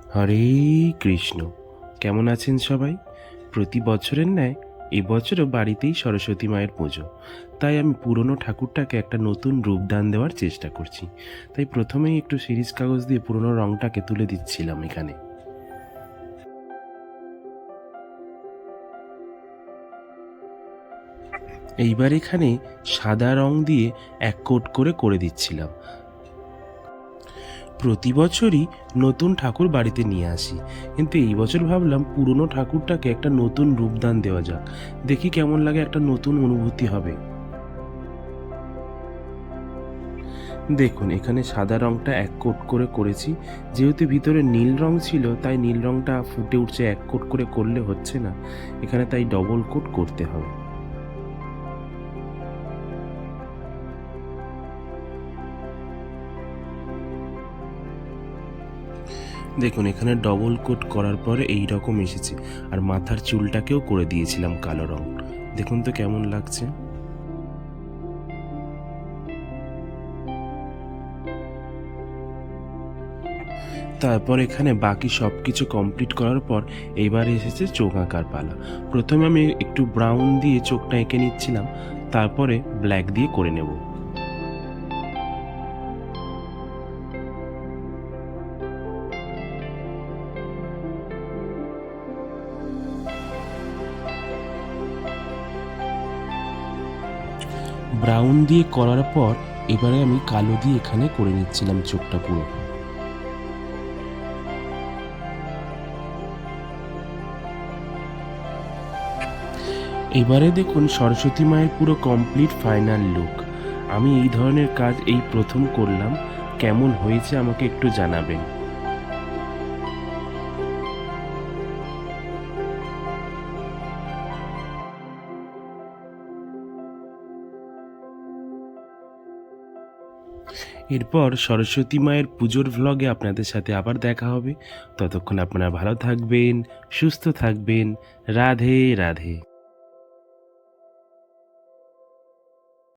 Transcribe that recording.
হরে কৃষ্ণ। কেমন আছেন সবাই? প্রতি বছরের ন্যায় এবছরও বাড়িতেই সরস্বতী মায়ের পুজো। তাই আমি পুরনো ঠাকুরটাকে একটা নতুন রূপদান দেওয়ার চেষ্টা করছি। তাই প্রথমেই একটু শিরিষ কাগজ দিয়ে পুরনো রঙটাকে তুলে দিচ্ছিলাম এখানে। এইবার এখানে সাদা রং দিয়ে এক কোট করে দিচ্ছিলাম। প্রতি বছরই নতুন ঠাকুর বাড়িতে নিয়ে আসি, কিন্তু এই বছর ভাবলাম পুরনো ঠাকুরটাকে একটা নতুন রূপদান দেওয়া যাক। দেখি কেমন লাগে, একটা নতুন অনুভূতি হবে। দেখুন, এখানে সাদা রংটা এক কোট করেছি। যেহেতু ভিতরে নীল রং ছিল, তাই নীল রংটা ফুটে উঠছে, এক কোট করলে হচ্ছে না, এখানে তাই ডবল কোট করতে হবে। দেখুন, এখানে ডবল কোট করার পরে এই রকম এসেছে। আর মাথার চুলটাকেও করে দিয়েছিলাম কালো রং। দেখুন তো কেমন লাগছে। তারপর এখানে বাকি সব কিছু কমপ্লিট করার পর এবার এসেছে চোখ আঁকার পালা। প্রথমে আমি একটু ব্রাউন দিয়ে চোখটা এঁকে নিচ্ছিলাম, তারপরে ব্ল্যাক দিয়ে করে নেব। ব্রাউন দিয়ে করার পর এবারে আমি কালো দিয়ে এখানে করে নিচ্ছিলাম চোখটা পুরো। এবারে দেখুন সরস্বতী মায়ের পুরো কমপ্লিট ফাইনাল লুক। আমি এই ধরনের কাজ এই প্রথম করলাম। কেমন হয়েছে আমাকে একটু জানাবেন। এরপর সরস্বতী মায়ের পুজোর ভ্লগে আপনাদের সাথে আবার দেখা হবে। ততক্ষণ আপনারা ভালো থাকবেন, সুস্থ থাকবেন। রাধে রাধে।